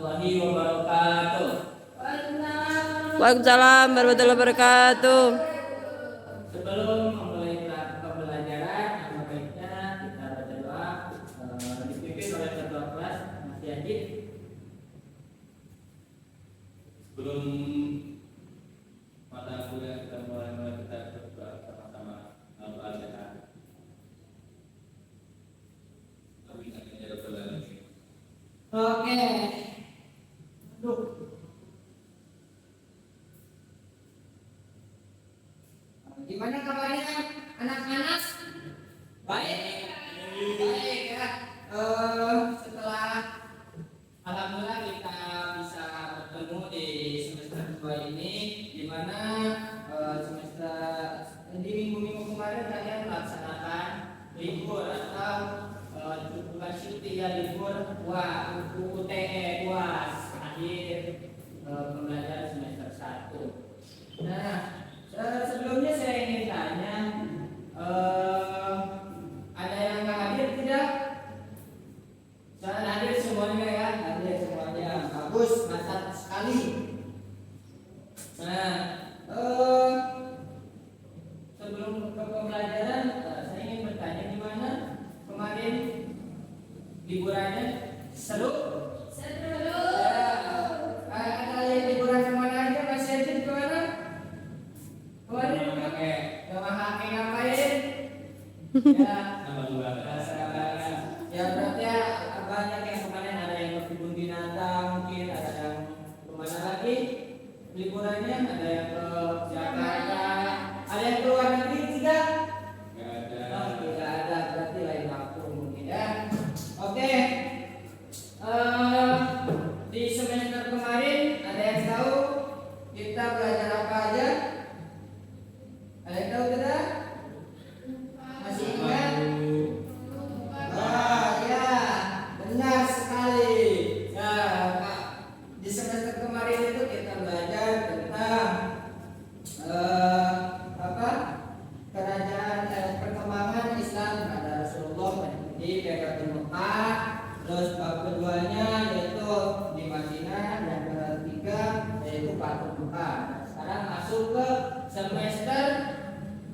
warahmatullahi wabarakatuh. Waalaikumsalam warahmatullahi wabarakatuh. Sebelum memulai pembelajaran, yang baiknya kita baca doa dipimpin oleh ketua kelas Mas Yadi. Sebelum mata kuliah kita mulai kita berdoa sama-sama Al-Fatihah. Amin amin ya rabbal alamin. Oke. Aduh. Gimana kabarnya anak-anak? Baik. Baik ya. Setelah alhamdulillah kita bisa bertemu di semester 2 ini, di mana semester di minggu-minggu kemarin kalian melaksanakan libur atau bukan cuti ya, libur UTE UAS akhir pembelajaran semester 1. Nah, sebelumnya saya ingin tanya, ada yang nggak hadir tidak? Jangan hadir semuanya ya, hadir semuanya. Bagus, mantap sekali. Nah, sebelum ke pembelajaran, saya ingin bertanya gimana kemarin liburannya? Seru? Seru. Ya, kalian liburan kemana aja? Mas Yajid kemana? Kemarin ke Mahake ngapain? Ya, Nama dua. ya berarti ya, banyak yang kemarin ada yang ke kebun binatang, mungkin ada yang kemana lagi liburannya, ada yang ke Jakarta, ada yang ke luar negeri tidak? Nggak ada. Oh, tidak ada, berarti lain waktu mungkin ya. Oke. Di semester kemarin ada yang tahu kita belajar apa aja? Ada yang tahu tidak? Masih ingat? Ya, benar sekali. Ya, Kak. Di semester kemarin itu kita belajar tentang apa? Kerajaan perkembangan Islam pada Rasulullah di daerah Mekah. Terus bab keduanya yaitu di Madinah, dan ketiga yaitu Fathu Mekah. Sekarang masuk ke semester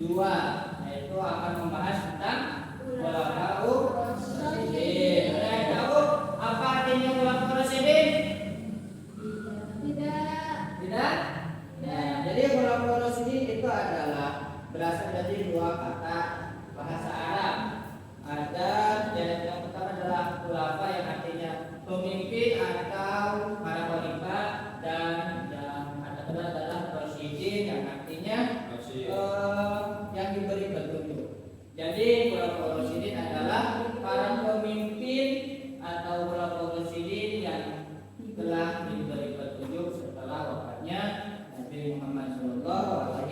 2, yaitu akan membahas tentang Khulafaur Rasyidin. Ada yang tahu apa artinya Khulafaur Rasyidin? Tidak? Nah, jadi Khulafaur Rasyidin itu adalah berasal dari dua kata bahasa Arab. Ada yang pertama adalah khulafa yang artinya pemimpin atau para khalifah, dan yang kedua adalah Rasyidin yang artinya yang diberi petunjuk. Jadi Khulafaur Rasyidin adalah para pemimpin atau Khulafaur Rasyidin yang telah diberi petunjuk setelah wafatnya Nabi Muhammad SAW.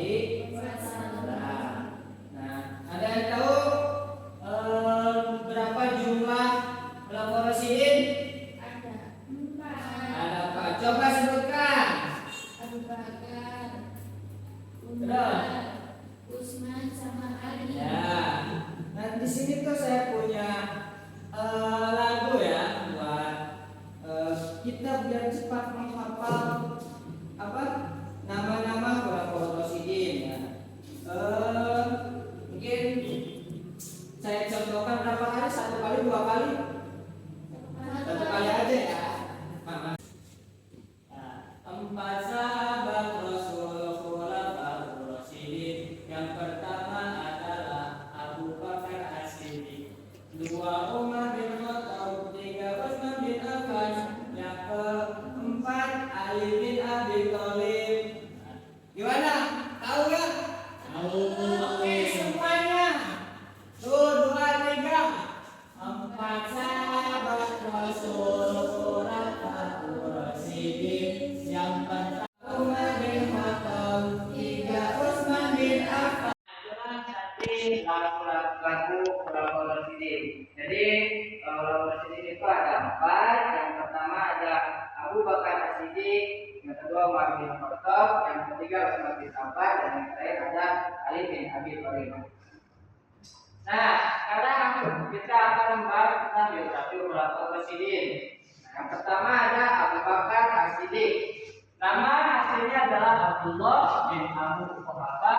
Nah, ada yang tahu berapa jumlah Khulafaur Rasyidin? Ada apa? Coba sebutkan. Terus. Usman sama Ali. Ya. Nah, di sini tuh saya punya lagu ya buat kita biar cepat menghafal apa nama-nama Khulafaur Rasyidin ya. Mungkin saya contohkan berapa kali? 1 kali, 2 kali? 1 kali aja ya. Empat sahabat Rasul Khulafaur Rasyidin. Yang pertama adalah Abu Bakar As-Siddiq, 2 Umar bin Khattab, 3 Utsman bin Affan, yang keempat Ali bin Abi Thalib. Gimana? Tahu nggak? Tahu. Oke, semuanya. Tuh 2, 3. 4 sahabat Rasul Khulafaur Rasyidin. Yang pertama Umar bin Khattab, 3 Utsman bin Affan. Itulah tadi lagu Khulafaur Rasyidin. Jadi Khulafaur Rasyidin itu ada 4. Yang pertama ada Abu Bakar As-Siddiq, yang kedua Umar bin Khattab, yang ketiga Utsman bin Affan, dan yang terakhir ada Ali bin Abi Thalib. Nah, sekarang kita akan membahas tentang biografi Khulafaur Rasyidin. Yang pertama ada Abu Bakar As-Siddiq. Nama aslinya adalah Abdullah bin Abu Quhafa,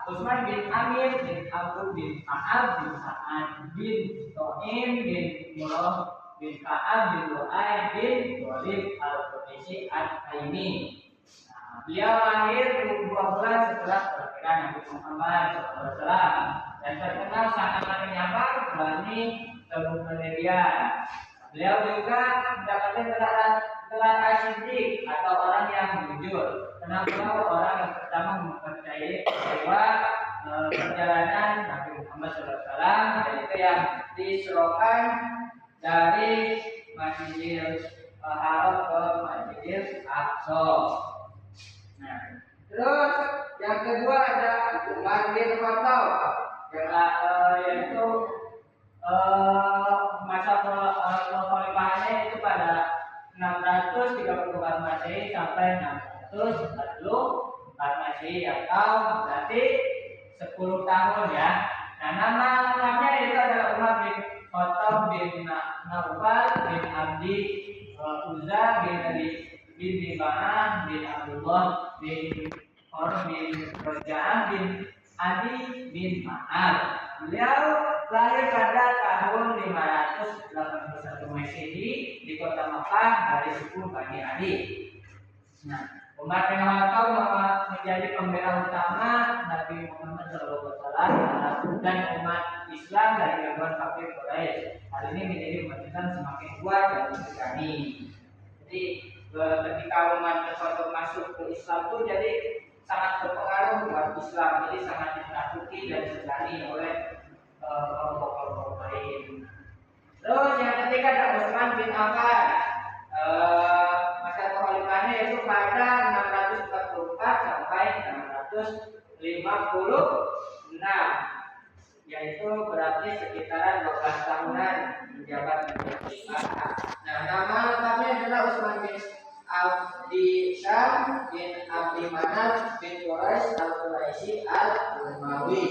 Utsman bin Amir bin Abu bin Ka'ab bin Sa'ad bin To'im bin Murrah bin Ka'ab bin Lu'ay bin Walid al-Quraisy al-Taimi. Beliau lahir 2 bulan setelah kelahiran Nabi Muhammad SAW dan terkenal sangat menyamar, berani, teguh pendirian. Beliau juga mendapatkan gelar As-Siddiq atau orang yang jujur. Kenapa orang yang pertama mempercayai bahwa perjalanan Nabi Muhammad SAW yaitu yang diserokan dari Masjidil Haram ke Masjidil Aqsa. Nah, terus yang kedua ada Umar bin Khattab, yaitu masa kekhalifahannya itu pada 634 Masehi sampai 644 Masehi atau berarti 10 tahun ya. Nah, nama lengkapnya itu adalah Umar bin Khattab bin Naufal bin Abdi Uzza bin Bima'ah bin Abdullah bin Qur bin Raja'ah bin Adi bin Ma'al. Beliau lahir pada tahun 581 Masehi di kota Makkah dari suku Bani Adi. Nah, Umar bin Khattab menjadi pembela utama Nabi Muhammad SAW dan umat Islam dari gangguan kafir Quraisy. Hal ini menjadi kebangkitan semakin kuat dan berani. Jadi ketika Umar bin Khattab masuk ke Islam itu jadi sangat berpengaruh buat Islam, jadi sangat ditakuti dan disegani oleh kelompok-kelompok lain. Terus yang ketiga ada Utsman bin Affan. Masa kekhalifahannya yaitu pada 644 sampai 656, yaitu berarti sekitaran 12 tahunan menjabat menjadi khalifah. Nah, nama lengkapnya adalah Utsman bin Abdi Syam bin Abdi Manaf bin Quraisy al-Quraisy al-Umawi.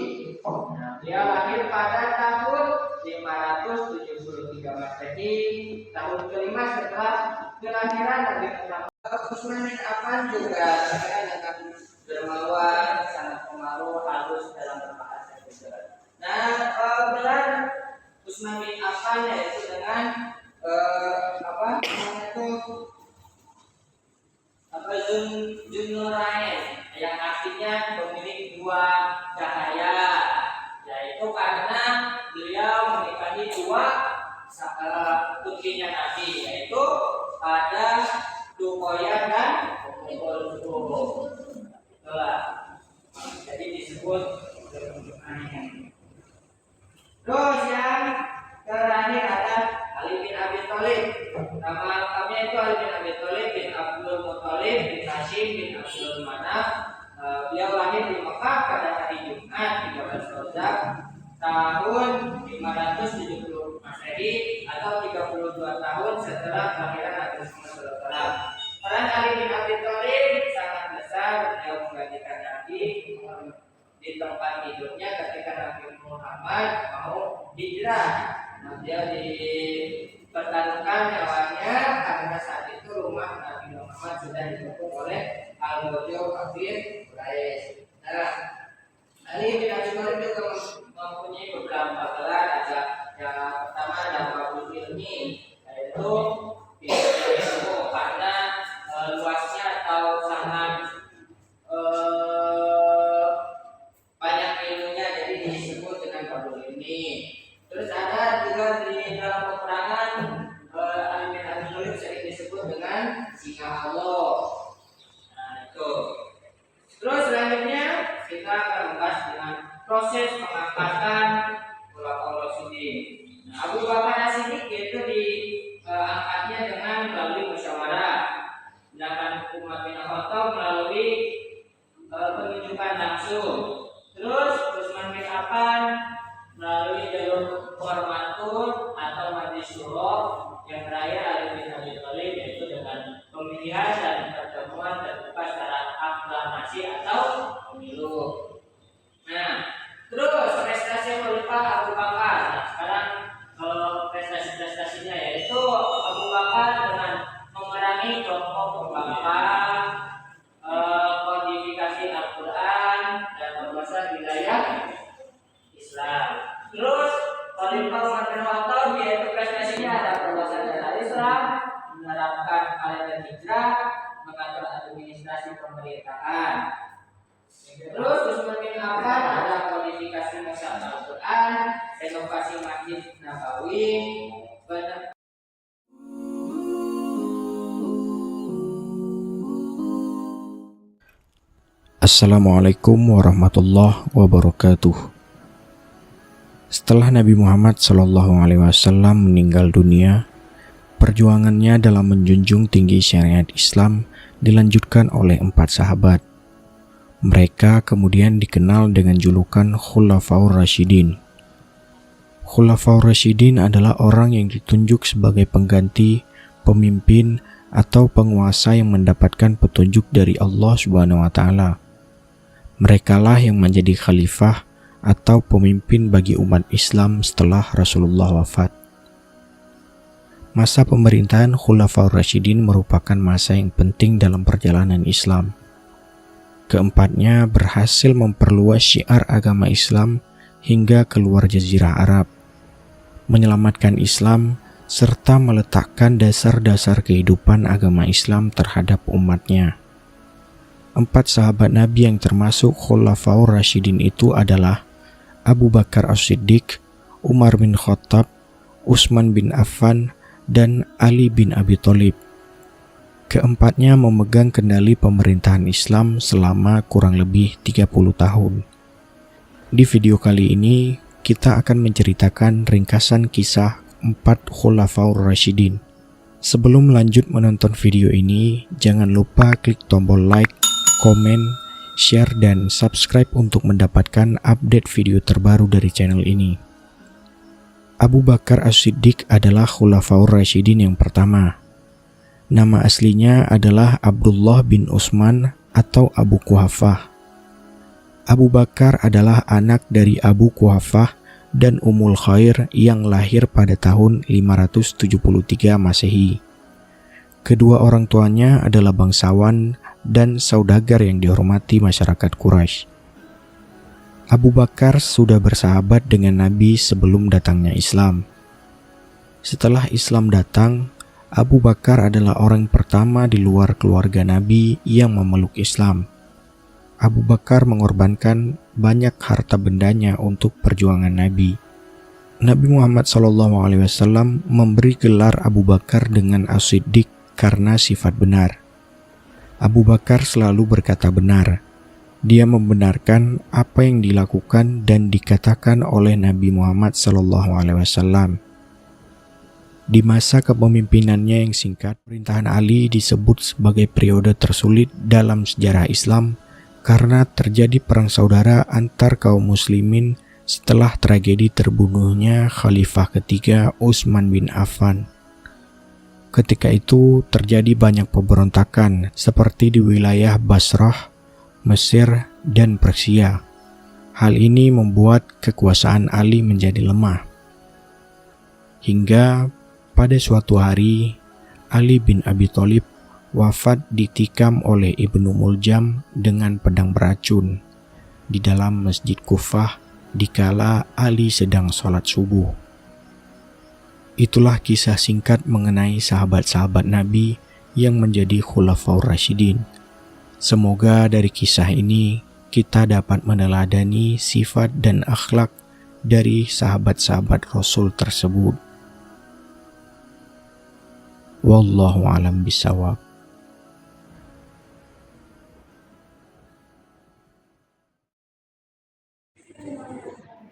Nah, dia lahir pada tahun 573 Masehi, tahun kelima setelah kelahiran Nabi Muhammad. Utsman bin Affan juga terkenal dengan dermawan, sangat pemalu, halus dalam berbahasa juga. Nah, gelar Utsman bin Affan yaitu dengan Zunnurain, yang artinya pemilik 2 cahaya, yaitu karena beliau menikahi 2 putrinya Nabi, yaitu ada Ruqayyah dan Ummul. Jadi disebut. Terus yang terakhir ada Ali bin Abi Thalib. Nama lengkapnya itu Ali bin Abi Thalib bin Abdul Muthalib bin Hashim bin Abdul Manaf. Beliau lahir di Mekah pada hari Jumat 13 Rajab tahun 570 Masehi atau 32 tahun setelah kelahiran Nabi Muhammad SAW. Peran Ali bin Abi Thalib sangat besar. Beliau menggantikan Nabi di tempat tidurnya ketika Nabi Muhammad mau hijrah. Nah, dia dipertaruhkan nyawanya karena saat itu rumah Nabi Muhammad sudah dikepung oleh al-Ghazal kafir Quraisy. Nah, Ali bin Abi Thalib juga mempunyai beberapa gelar. Ada yang pertama ada Babul Ilmi, yaitu ilmu karena luasnya atau sangat banyak ilmunya, jadi disebut dengan Babul Ilmi. Terus ada juga di dalam peperangan Ali bin Abi Thalib sering disebut dengan Singa Allah. Nah, itu. Terus selanjutnya kita akan membahas dengan proses pengangkatan Khulafaur Rasyidin. Nah, Abu Bakar As-Siddiq itu diangkatnya dengan melalui musyawarah. Sedangkan Umar bin Khattab melalui penunjukan langsung. Terus Utsman bin Affan melalui jalur formatur atau majlis syuro. Yang terakhir Ali bin Abi Thalib yaitu dengan pemilihan dan pertemuan terbuka secara aklamasi atau pemilu. Nah, terus prestasi Khalifah Abu Bakar. Nah, sekarang prestasi-prestasinya yaitu Abu Bakar dengan Terus Khalifah Umar bin Khattab yaitu prestasinya ada perluasan daerah Islam, menerapkan kalender hijrah, mengatur administrasi pemerintahan. Terus Utsman bin Affan ada kodifikasi mushaf Al-Quran, renovasi Masjid Nabawi, Assalamualaikum warahmatullahi wabarakatuh. Setelah Nabi Muhammad SAW meninggal dunia, perjuangannya dalam menjunjung tinggi syariat Islam dilanjutkan oleh 4 sahabat. Mereka kemudian dikenal dengan julukan Khulafaur Rasyidin. Khulafaur Rasyidin adalah orang yang ditunjuk sebagai pengganti, pemimpin, atau penguasa yang mendapatkan petunjuk dari Allah Subhanahu wa Ta'ala. Merekalah yang menjadi khalifah atau pemimpin bagi umat Islam setelah Rasulullah wafat. Masa pemerintahan Khulafaur Rasyidin merupakan masa yang penting dalam perjalanan Islam. Keempatnya berhasil memperluas syiar agama Islam hingga keluar Jazirah Arab, menyelamatkan Islam, serta meletakkan dasar-dasar kehidupan agama Islam terhadap umatnya. 4 sahabat Nabi yang termasuk Khulafaur Rasyidin itu adalah Abu Bakar As-Siddiq, Umar bin Khattab, Utsman bin Affan, dan Ali bin Abi Thalib. Keempatnya memegang kendali pemerintahan Islam selama kurang lebih 30 tahun. Di video kali ini, kita akan menceritakan ringkasan kisah 4 Khulafaur Rasyidin. Sebelum lanjut menonton video ini, jangan lupa klik tombol like, komen, share, dan subscribe untuk mendapatkan update video terbaru dari channel ini. Abu Bakar As-Siddiq adalah Khulafaur Rasyidin yang pertama. Nama aslinya adalah Abdullah bin Utsman atau Abu Quhafah. Abu Bakar adalah anak dari Abu Quhafah dan Ummul Khair yang lahir pada tahun 573 Masehi. Kedua orang tuanya adalah bangsawan dan saudagar yang dihormati masyarakat Quraisy. Abu Bakar sudah bersahabat dengan Nabi sebelum datangnya Islam. Setelah Islam datang, Abu Bakar adalah orang pertama di luar keluarga Nabi yang memeluk Islam. Abu Bakar mengorbankan banyak harta bendanya untuk perjuangan Nabi. Nabi Muhammad SAW memberi gelar Abu Bakar dengan As-Siddiq karena sifat benar. Abu Bakar selalu berkata benar. Dia membenarkan apa yang dilakukan dan dikatakan oleh Nabi Muhammad SAW. Di masa kepemimpinannya yang singkat, pemerintahan Ali disebut sebagai periode tersulit dalam sejarah Islam karena terjadi perang saudara antar kaum muslimin setelah tragedi terbunuhnya Khalifah ketiga Utsman bin Affan. Ketika itu terjadi banyak pemberontakan seperti di wilayah Basrah, Mesir, dan Persia. Hal ini membuat kekuasaan Ali menjadi lemah. Hingga pada suatu hari, Ali bin Abi Thalib wafat ditikam oleh Ibnu Muljam dengan pedang beracun di dalam Masjid Kufah dikala Ali sedang sholat subuh. Itulah kisah singkat mengenai sahabat-sahabat Nabi yang menjadi Khulafaur Rasyidin. Semoga dari kisah ini kita dapat meneladani sifat dan akhlak dari sahabat-sahabat Rasul tersebut. Wallahu a'lam bishawab.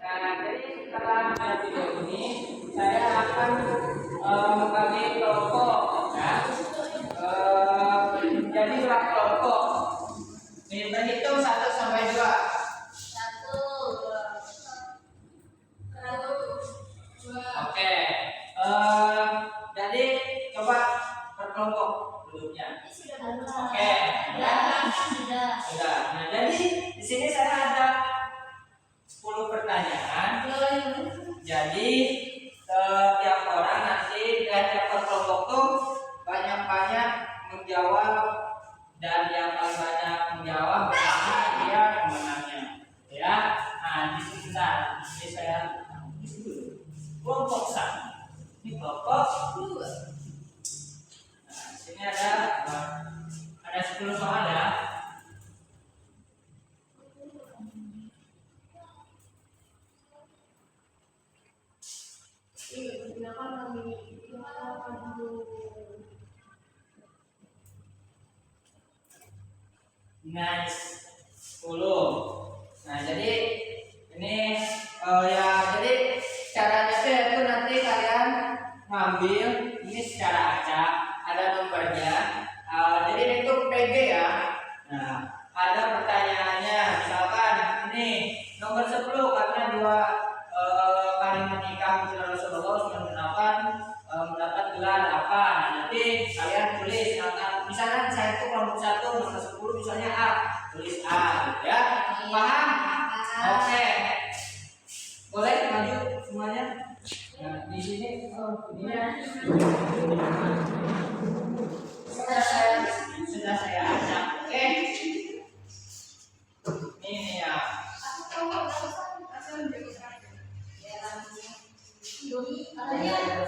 Jadi setelah video ini saya akan membagi kelompok menjadi 2 kelompok. Ini berhitung 1 sampai 2. 1, 2, 2. Oke. Jadi coba berkelompok duduknya. Oke. Sudah. Nah, jadi di sini saya ada 10 pertanyaan. Jadi setiap orang nanti tiap kelompok tuh banyak-banyak menjawab, dan yang paling banyak menjawab berarti dia pemenangnya. Ya. Nah, di sini saya kelompok 1. Ini kelompok 2. Nah, di sini ada 10 soal ya. Nice. 10. Nah, jadi ini jadi caranya tuh yaitu nanti kalian ngambil ini secara acak, ada nomornya. Jadi itu PG ya. Nah, ada pertanyaannya, misalkan ini nomor 10 karena 2 kali menikah Rasulullah mendapat gelar apa. Nanti kalian tulis, misalnya saya itu kelompok 1 nomor 10 misalnya A, tulis A gitu ya. Paham? Oke. Boleh maju semuanya. Nah, di sini ini ya. Sudah saya acak. Oke. Ini ya.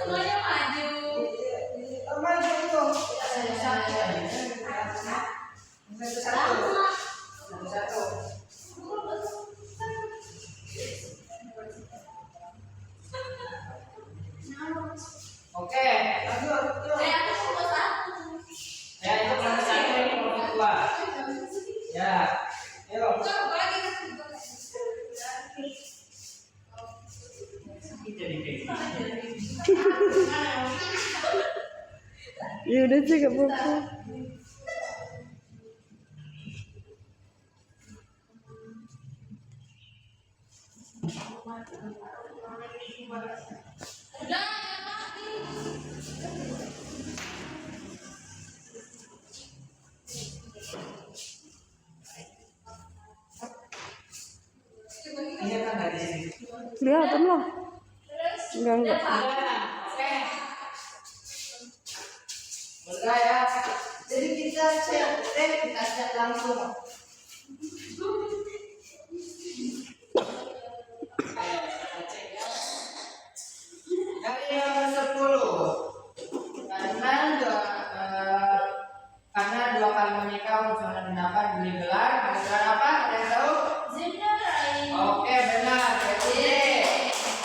Semuanya maju. Oke, lanjut. Ya, itu kelompok 1, ini kelompok 2. Ya. Yuk. Ya udah sih gak apa-apa. Ini kan dari sini. Kelihatan lah. Enggak. Oke. Mulai ya. Jadi kita cek langsung. Dari nomor 10. Karena 2 kali menikah Rasulullah mendapat beli gelar. Gelar apa? Ada yang tahu? Oke, benar.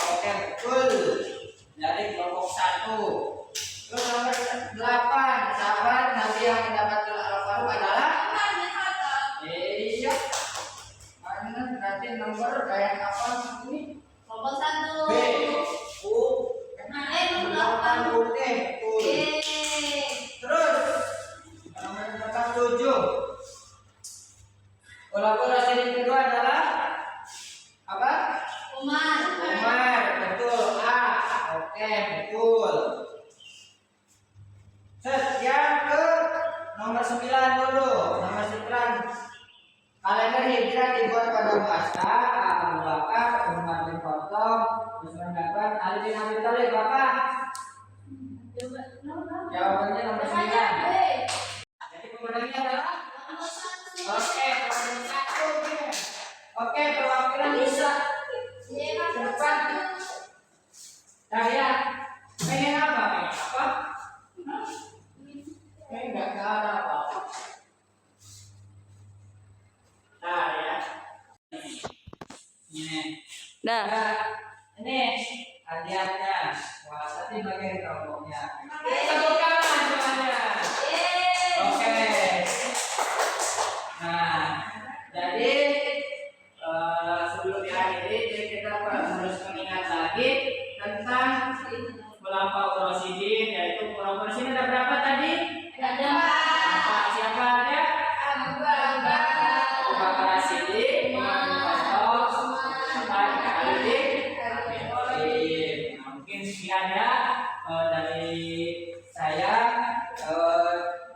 Oke, betul. Dari kelompok 1. Terus nomor 8, sahabat Nabi yang mendapat gelar Al-Faruq adalah? Iya. Mana berarti nomor kayak apa ini? Kelompok 1. B. U. Nomor 8. Oke, betul. Terus nomor 7. Kolaborasi yang kedua adalah apa? Umar, betul. A. Oke, betul. Yang ke nomor 9 dulu. Nomor 9. Kalender hijrah dibuat pada masa Abu Bakar, Umar bin Khattab, Utsman bin Affan, Ali bin Abi Thalib. Apa? Jawabannya nomor 9. Jadi pemenangnya adalah oke, nomor 1. Oke, perwakilan bisa depan. Saya pengen apa? Pengen nggak ada apa-apa. Nah ya. Dah. Ini hadiahnya. Wah, tadi bagian kelompoknya. Tepuk tangan semuanya. Oke. Nah, jadi sebelum diakhiri kita harus mengingat lagi tentang melampau Rasidin, yaitu kelompok sini ada berapa tadi? Ada Siapa ada? Abu Bakar Rasidin, Umar bin Khattab, Utsman bin Affan. Mungkin sekian ya dari saya.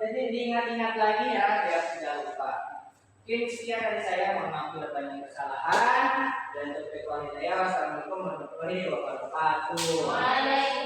Jadi diingat-ingat lagi ya biar tidak lupa. Mungkin sekian dari saya, mohon maaf bila banyak kesalahan dan terima kasih. Wassalamualaikum warahmatullahi wabarakatuh.